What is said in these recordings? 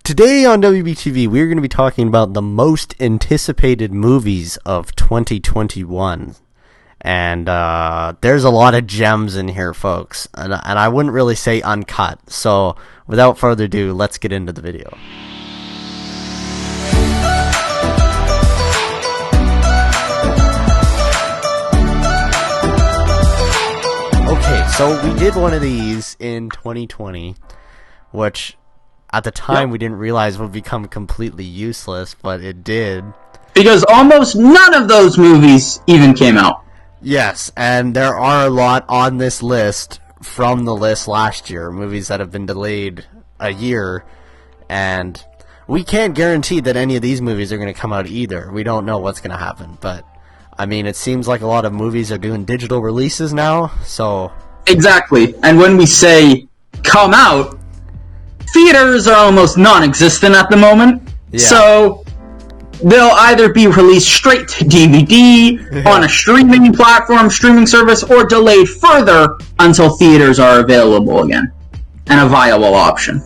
Today on WBTV, we're going to be talking about the most anticipated movies of 2021. And there's a lot of gems in here, folks. And I wouldn't really say uncut. So without further ado, let's get into the video. Okay, so we did one of these in 2020, which at the time we didn't realize would become completely useless, but it did. Because almost none of those movies even came out. Yes, and there are a lot on this list from the list last year, movies that have been delayed a year, and we can't guarantee that any of these movies are going to come out either. We don't know what's going to happen, but I mean, it seems like a lot of movies are doing digital releases now, so... Exactly, and when we say come out, theaters are almost non-existent at the moment, so they'll either be released straight to DVD, on a streaming platform, streaming service, or delayed further until theaters are available again, and a viable option.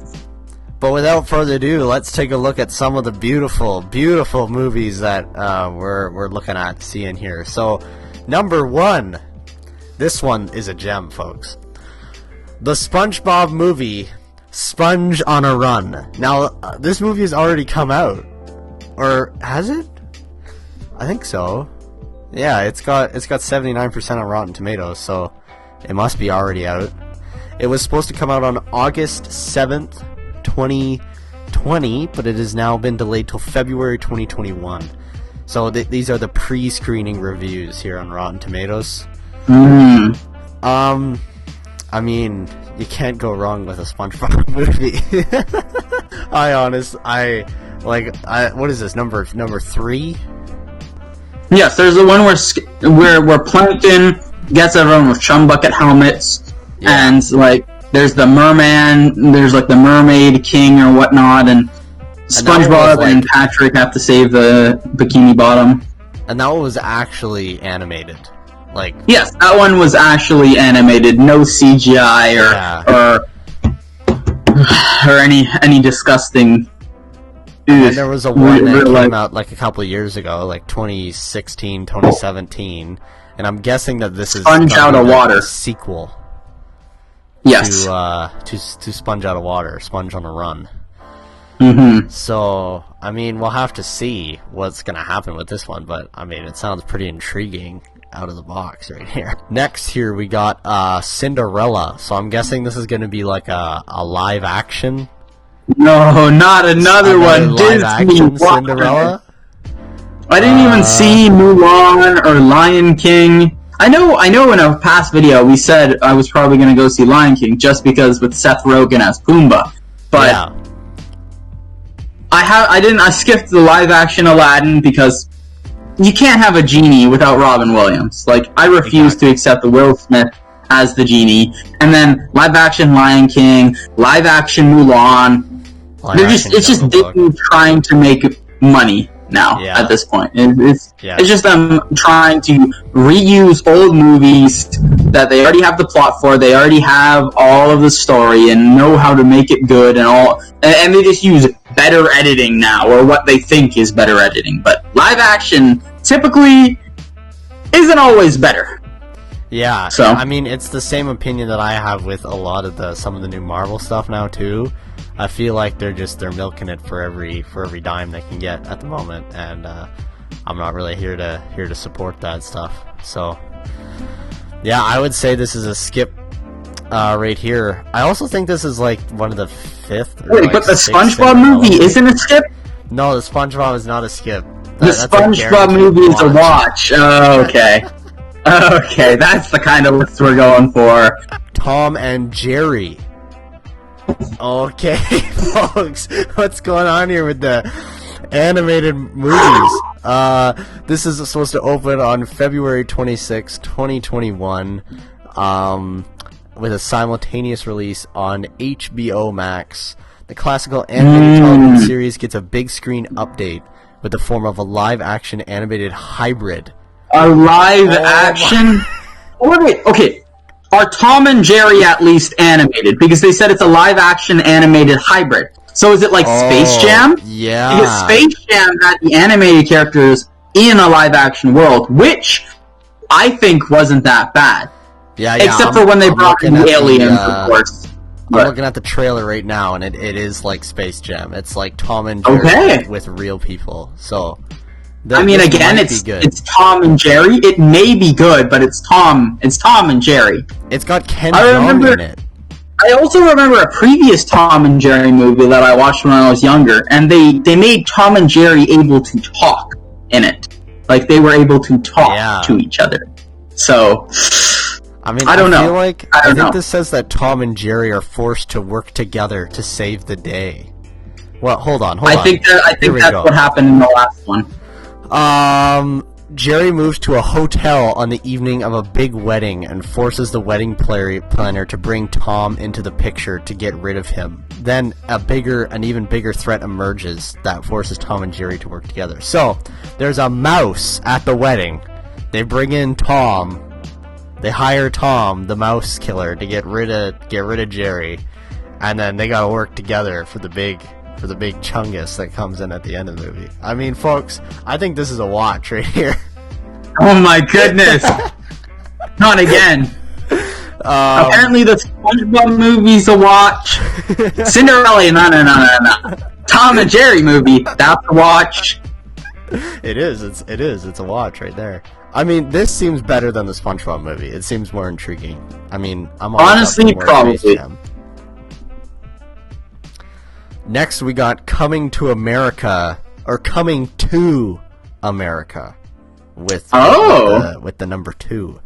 But without further ado, let's take a look at some of the beautiful, beautiful movies that we're looking at seeing here. So, number one, this one is a gem, folks. The SpongeBob movie, Sponge on a Run. Now, this movie has already come out. Or has it? I think so. Yeah, it's got 79% on Rotten Tomatoes, so it must be already out. It was supposed to come out on August 7th, 2020, but it has now been delayed till February 2021. So these are the pre-screening reviews here on Rotten Tomatoes. I mean, you can't go wrong with a SpongeBob movie. What is this, number 3? Yes, there's the one where Plankton gets everyone with chum bucket helmets, and there's the merman, there's the mermaid king or whatnot, and SpongeBob and Patrick have to save the Bikini Bottom. And that one was actually animated. Yes, that one was actually animated, no CGI or any disgusting. And there was a one that came out a couple of years ago, 2016, 2017, and I'm guessing that this is Sponge Out of Water sequel. Yes. To Sponge Out of Water, Sponge on a Run. So, I mean, we'll have to see what's going to happen with this one, but, I mean, it sounds pretty intriguing out of the box right here. Next here we got Cinderella, so I'm guessing this is going to be a live action. No, not another one. Live action Cinderella? I didn't even see Mulan or Lion King. I know in a past video we said I was probably going to go see Lion King just because with Seth Rogen as Pumbaa. But I skipped the live action Aladdin because you can't have a genie without Robin Williams. I refuse to accept the Will Smith as the genie. And then live action Lion King, live action Mulan. It's just Disney trying to make money now at this point. It's just them trying to reuse old movies that they already have the plot for, they already have all of the story and know how to make it good and they just use better editing now, or what they think is better editing. But live action typically isn't always better. Yeah, so I mean, it's the same opinion that I have with a lot of some of the new Marvel stuff now too. I feel like they're milking it for every dime they can get at the moment, and I'm not really here to support that stuff. So yeah, I would say this is a skip right here. I also think this is one of the 5th. Wait, but the SpongeBob movie isn't a skip? No, the SpongeBob is not a skip. The SpongeBob movie is a watch. Oh, okay. Okay, that's the kind of list we're going for. Tom and Jerry. Okay, folks, what's going on here with the animated movies? This is supposed to open on February 26, 2021, with a simultaneous release on HBO Max. The classical animated television series gets a big screen update with the form of a live-action animated hybrid. A live-action? Wait, okay. Are Tom and Jerry at least animated? Because they said it's a live-action animated hybrid. So is it like Space Jam? Yeah. Because Space Jam had the animated characters in a live-action world, which I think wasn't that bad. Yeah. Except for when they brought in the aliens, of course. I'm looking at the trailer right now, and it is like Space Jam. It's like Tom and Jerry with real people. So, I mean, again, it's Tom and Jerry. It may be good, but it's Tom and Jerry. It's got Ken Jeong in it. I also remember a previous Tom and Jerry movie that I watched when I was younger, and they made Tom and Jerry able to talk in it. Like, they were able to talk to each other. So, I mean, I don't know. Feel like, I think this says that Tom and Jerry are forced to work together to save the day. Well, hold on. I think that's what happened in the last one. Jerry moves to a hotel on the evening of a big wedding and forces the wedding planner to bring Tom into the picture to get rid of him. Then an even bigger threat emerges that forces Tom and Jerry to work together. So, there's a mouse at the wedding. They bring in Tom. They hire Tom, the mouse killer, to get rid of Jerry, and then they gotta work together for the big chungus that comes in at the end of the movie. I mean, folks, I think this is a watch right here. Oh my goodness! Not again. Apparently, the SpongeBob movie's a watch. Cinderella, no. Tom and Jerry movie, that's a watch. It is. It's a watch right there. I mean, this seems better than the SpongeBob movie. It seems more intriguing. I mean, I'm honestly probably. Next, we got Coming to America with the number 2.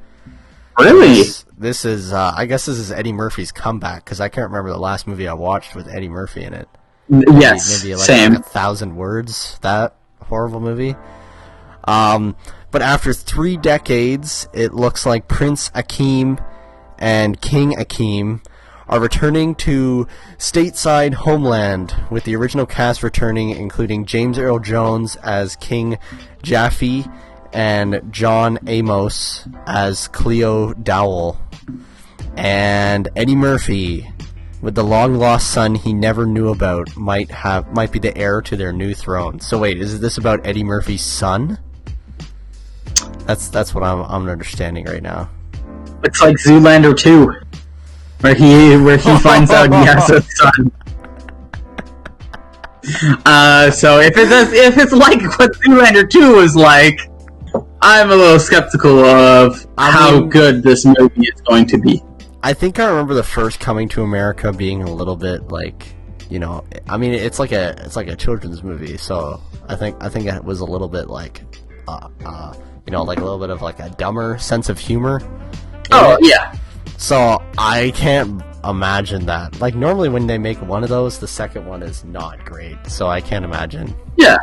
Really? This is I guess this is Eddie Murphy's comeback, because I can't remember the last movie I watched with Eddie Murphy in it. Yes, maybe like same. 1,000 Words. That horrible movie. But after 3 decades, it looks like Prince Akeem and King Akeem are returning to stateside homeland, with the original cast returning, including James Earl Jones as King Jaffe and John Amos as Cleo Dowell, and Eddie Murphy, with the long-lost son he never knew about, might be the heir to their new throne. So wait, is this about Eddie Murphy's son? That's what I'm understanding right now. It's like Zoolander 2, where he finds out he has a son. So if it's like what Zoolander 2 was like, I'm a little skeptical of how good this movie is going to be. I think I remember the first Coming to America being a little bit like, I mean, it's like a children's movie, so I think it was a little bit like, like a little bit of like a dumber sense of humor. Oh yeah. So I can't imagine that. Like, normally when they make one of those, the second one is not great. So I can't imagine. Yeah.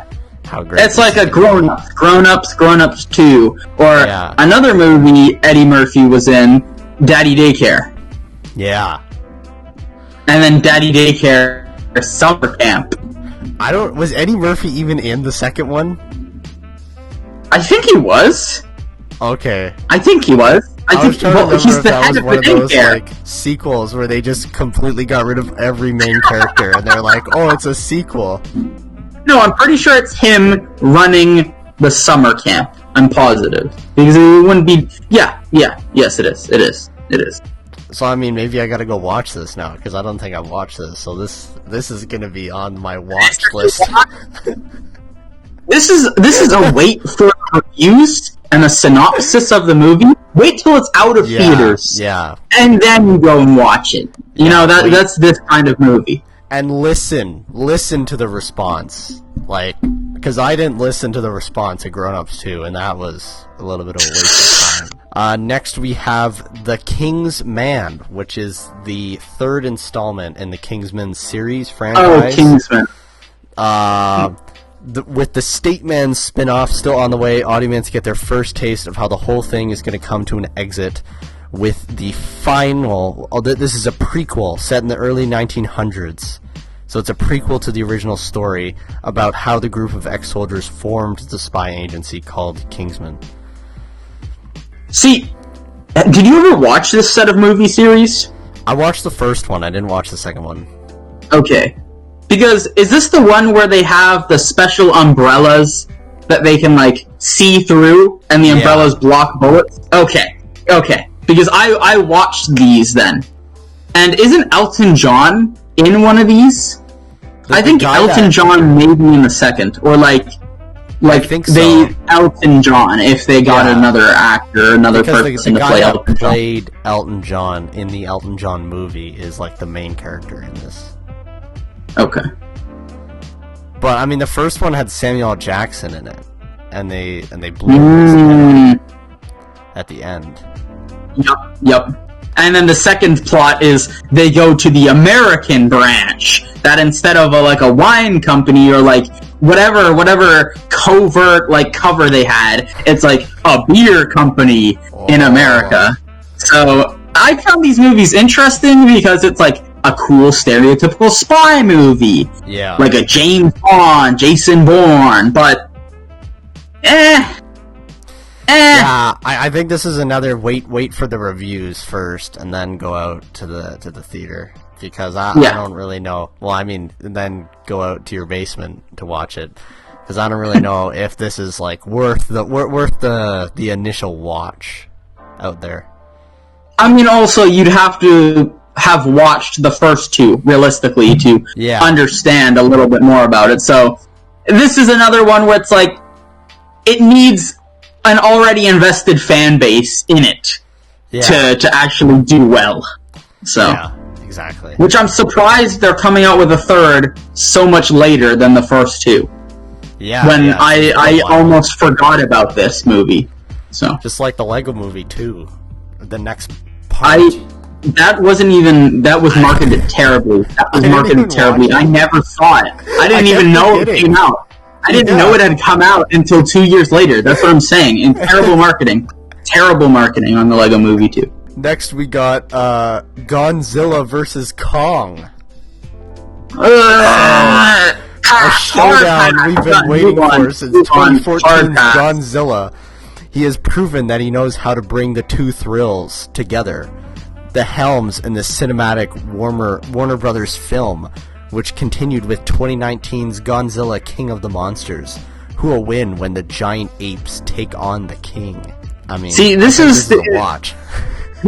How great. It's like a Grown Ups 2, or another movie Eddie Murphy was in, Daddy Daycare. Yeah. And then Daddy Daycare Summer Camp. Was Eddie Murphy even in the second one? I think he was. Okay. I think he was. He's the head of the daycare. Like sequels where they just completely got rid of every main character, and they're like, "Oh, it's a sequel." No, I'm pretty sure it's him running the summer camp. I'm positive, because it wouldn't be. Yes, it is. So I mean, maybe I gotta go watch this now, because I don't think I've watched this. So this is gonna be on my watch list. This is a wait for reviews and a synopsis of the movie. Wait till it's out of theaters. Yeah. And then you go and watch it. That's this kind of movie. And listen to the response. Like, because I didn't listen to the response of Grown Ups 2, and that was a little bit of a waste of time. Next we have The Kingsman, which is the 3rd installment in the Kingsman series franchise. Oh, Kingsman. With the Stateman spin-off still on the way, audiences get their first taste of how the whole thing is going to come to an exit with the final... this is a prequel set in the early 1900s. So it's a prequel to the original story about how the group of ex-soldiers formed the spy agency called Kingsman. See, did you ever watch this set of movie series? I watched the first one. I didn't watch the second one. Okay. Because is this the one where they have the special umbrellas that they can like see through, and the umbrellas block bullets? Okay. Because I watched these then, and isn't Elton John in one of these? I think Elton John may be in the second, or like I think so. Elton John if they got another actor, another person to play Elton John. Played Elton John in the Elton John movie is like the main character in this. Okay. But I mean, the first one had Samuel L. Jackson in it, and they blew his head at the end. Yep. And then the second plot is they go to the American branch. That instead of a wine company or like whatever covert like cover they had, it's like a beer company in America. So I found these movies interesting because it's like a cool stereotypical spy movie. Yeah. Like a James Bond, Jason Bourne, but Yeah, I think this is another wait for the reviews first and then go out to the theater, because I don't really know. Well, I mean, then go out to your basement to watch it, because I don't really know if this is like worth the initial watch out there. I mean, also you'd have to have watched the first two realistically to understand a little bit more about it. So this is another one where it's like it needs an already invested fan base in it to actually do well. So yeah, exactly. Which I'm surprised they're coming out with a third so much later than the first two. Yeah. When I almost forgot about this movie. So just like the Lego Movie 2, the next part. That was marketed terribly. I never saw it. I didn't even know it came out. I didn't know it had come out until 2 years later. That's what I'm saying. And terrible marketing. Terrible marketing on the Lego Movie 2. Next we got Godzilla vs. Kong. A showdown we've been waiting for since 2014's Godzilla. He has proven that he knows how to bring the two thrills together. The helms in the cinematic Warner Brothers film, which continued with 2019's Godzilla King of the Monsters, who will win when the giant apes take on the king. I mean, see, this is a watch.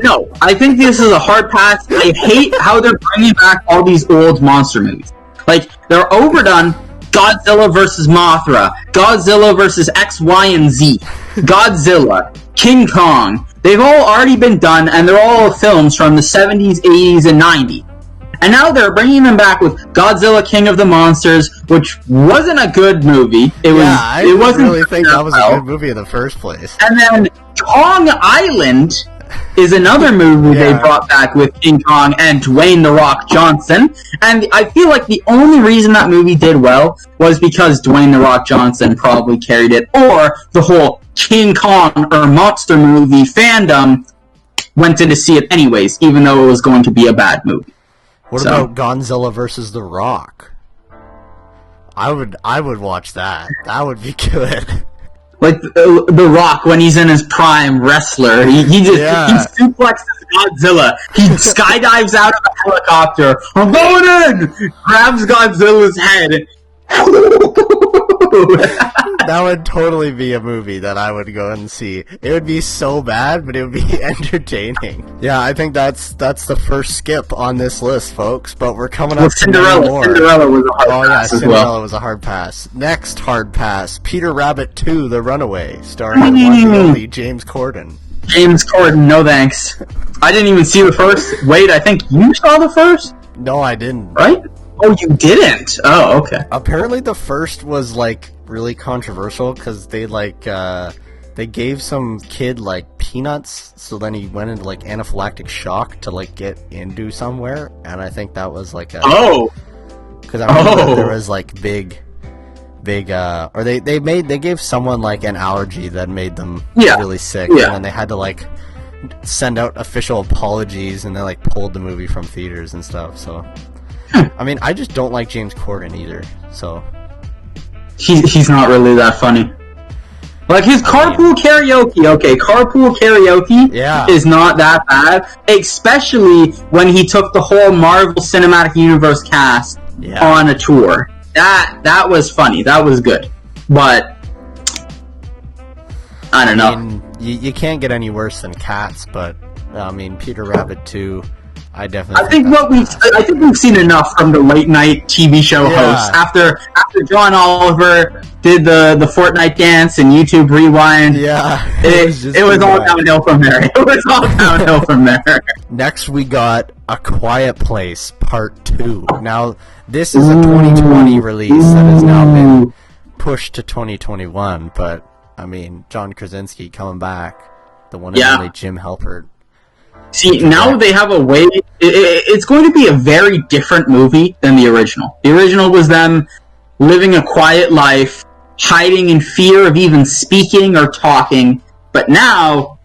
No, I think this is a hard pass. I hate how they're bringing back all these old monster movies. Like, they're overdone. Godzilla vs. Mothra, Godzilla vs. X, Y, and Z, Godzilla, King Kong. They've all already been done, and they're all films from the 70s, 80s, and 90s. And now they're bringing them back with Godzilla King of the Monsters, which wasn't a good movie. I wasn't really think that was a good movie in the first place. And then Kong Island is another movie they brought back with King Kong and Dwayne "The Rock" Johnson. And I feel like the only reason that movie did well was because Dwayne "The Rock" Johnson probably carried it, or the whole King Kong or monster movie fandom went in to see it anyways, even though it was going to be a bad movie. What about Godzilla versus The Rock? I would watch that. That would be good. Like the Rock when he's in his prime wrestler, he suplexes Godzilla. He skydives out of a helicopter. I'm going in. Grabs Godzilla's head. That would totally be a movie that I would go and see. It would be so bad, but it would be entertaining. Yeah, I think that's the first skip on this list, folks. But we're coming up to Cinderella. more. Cinderella was a hard pass as well. Cinderella was a hard pass. Next hard pass: Peter Rabbit 2: The Runaway, starring the one and only James Corden. James Corden, no thanks. I didn't even see the first. Wait, I think you saw the first? No, I didn't. Right? Oh, you didn't? Oh, okay. Apparently the first was, like, really controversial, because they, like, they gave some kid, like, peanuts, so then he went into, like, anaphylactic shock to, like, get into somewhere, and I think that was, like, a... Oh! Because I remember there was, like, big, or they gave someone, like, an allergy that made them really sick, and then they had to, like, send out official apologies, and they, like, pulled the movie from theaters and stuff, so... I mean, I just don't like James Corden either, so... He's not really that funny. Like, his Carpool Karaoke is not that bad, especially when he took the whole Marvel Cinematic Universe cast on a tour. That was funny. That was good. But I don't know. I mean, you can't get any worse than Cats, but I mean, Peter Rabbit 2, I definitely. I think we've seen enough from the late night TV show hosts. After John Oliver did the Fortnite dance and YouTube Rewind. Yeah, it was all downhill from there. It was all downhill from there. Next, we got A Quiet Place Part 2. Now, this is a 2020 release that has now been pushed to 2021. But I mean, John Krasinski coming back, the one and only Jim Halpert. See, now they have a way. It's going to be a very different movie than the original. The original was them living a quiet life, hiding in fear of even speaking or talking. But now,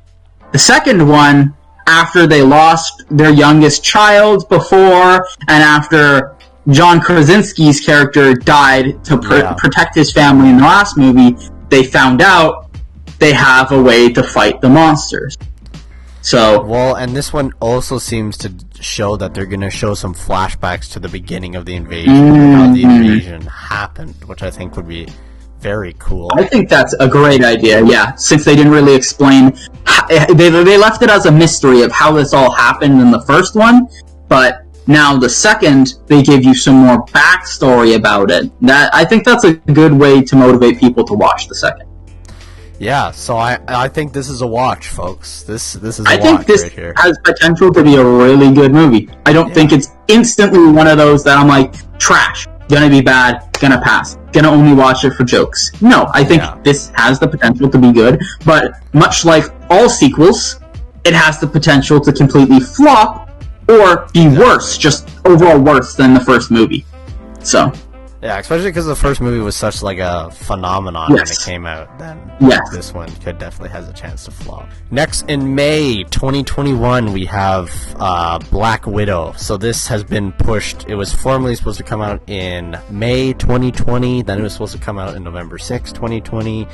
the second one, after they lost their youngest child before, and after John Krasinski's character died to protect his family in the last movie, they found out they have a way to fight the monsters. So well, and this one also seems to show that they're going to show some flashbacks to the beginning of the invasion, and how the invasion happened, which I think would be very cool. I think that's a great idea, yeah, since they didn't really explain. They left it as a mystery of how this all happened in the first one, but now the second, they give you some more backstory about it. I think that's a good way to motivate people to watch the second. Yeah, so I think this is a watch, folks. This is a watch right here. I think this has potential to be a really good movie. I don't think it's instantly one of those that I'm like, trash, gonna be bad, gonna pass, gonna only watch it for jokes. No, I think this has the potential to be good, but much like all sequels, it has the potential to completely flop or be worse, just overall worse than the first movie. So... yeah, especially because the first movie was such like a phenomenon when it came out. Then this one could definitely has a chance to flop. Next, in May 2021, we have Black Widow. So this has been pushed. It was formerly supposed to come out in May 2020. Then it was supposed to come out in November 6, 2020.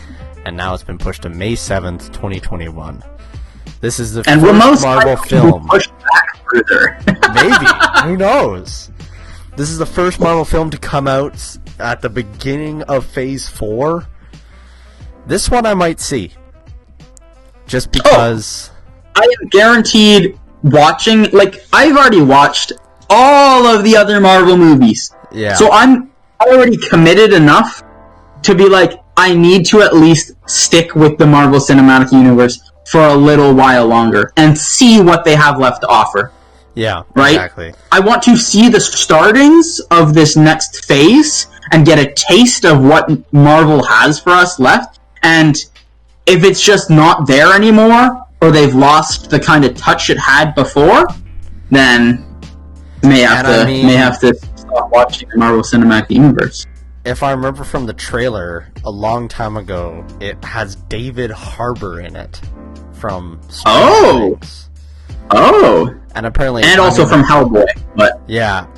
And now it's been pushed to May 7th, 2021. This is the first Marvel film. Pushed back further. Maybe. Who knows? This is the first Marvel film to come out at the beginning of Phase 4. This one I might see. Just because... I am guaranteed watching... like, I've already watched all of the other Marvel movies. Yeah. So I'm already committed enough to be like, I need to at least stick with the Marvel Cinematic Universe for a little while longer and see what they have left to offer. Yeah, right? Exactly. I want to see the startings of this next phase and get a taste of what Marvel has for us left. And if it's just not there anymore, or they've lost the kind of touch it had before, then may have to stop watching the Marvel Cinematic Universe. If I remember from the trailer a long time ago, it has David Harbour in it from Stranger Things. Oh. And apparently, also from Hellboy, but yeah,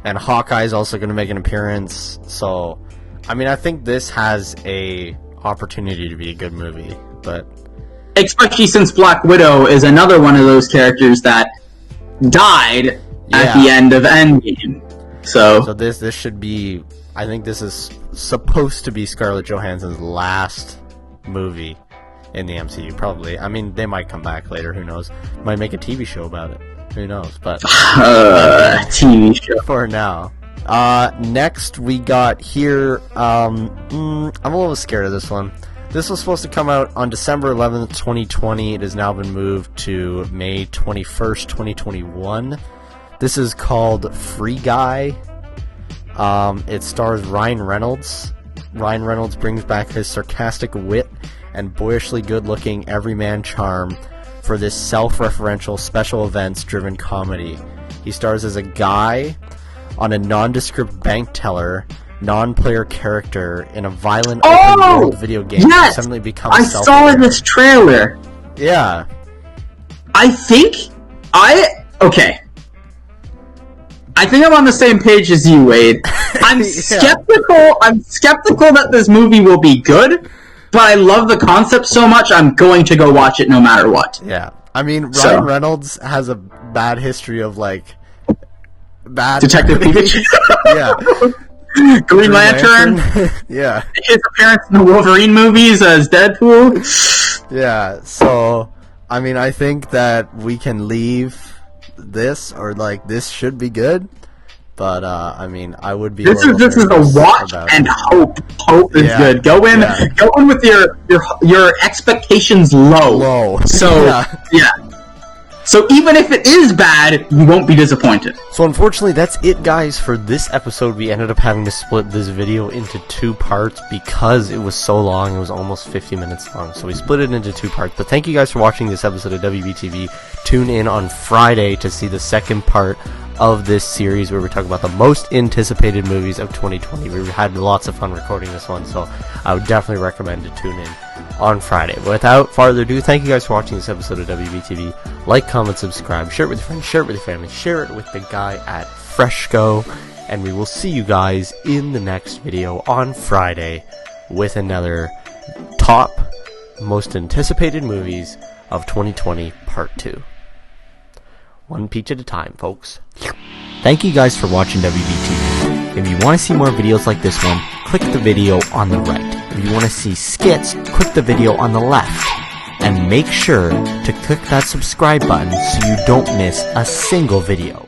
and Hawkeye's also going to make an appearance. So, I mean, I think this has a opportunity to be a good movie, but especially since Black Widow is another one of those characters that died at the end of Endgame. So this should be. I think this is supposed to be Scarlett Johansson's last movie in the MCU. Probably. I mean, they might come back later. Who knows? Might make a TV show about it. Who knows? But TV show for now. Next we got here. I'm a little scared of this one. This was supposed to come out on December 11th, 2020. It has now been moved to May 21st, 2021. This is called Free Guy. It stars Ryan Reynolds. Ryan Reynolds brings back his sarcastic wit and boyishly good-looking everyman charm for this self-referential special events-driven comedy. He stars as a guy on a nondescript bank teller, non-player character in a violent open-world video game that suddenly becomes self-aware. I saw this trailer. Yeah. I think I'm on the same page as you, Wade. I'm skeptical. I'm skeptical that this movie will be good, but I love the concept so much, I'm going to go watch it no matter what. Yeah. I mean, Ryan Reynolds has a bad history of, like, bad Detective movies. Pikachu. Yeah. Green Lantern. Yeah. His appearance in the Wolverine movies as Deadpool. Yeah. So, I mean, I think that we can leave this, or like this should be good. But I mean, I would be. This is a watch and hope. Hope is good. Go in with your expectations low. So yeah. So even if it is bad, you won't be disappointed. So unfortunately, that's it, guys, for this episode. We ended up having to split this video into 2 parts because it was so long. It was almost 50 minutes long. So we split it into 2 parts. But thank you guys for watching this episode of WBTV. Tune in on Friday to see the second part of this series where we're talking about the most anticipated movies of 2020. We had lots of fun recording this one, so I would definitely recommend to tune in on Friday. But without further ado, thank you guys for watching this episode of WBTV. Like, comment, subscribe, share it with your friends, share it with your family, share it with the guy at Freshco, and we will see you guys in the next video on Friday with another top most anticipated movies of 2020 part 2. One peach at a time, folks. Thank you guys for watching WBTV. If you want to see more videos like this one, click the video on the right. If you want to see skits, click the video on the left. And make sure to click that subscribe button so you don't miss a single video.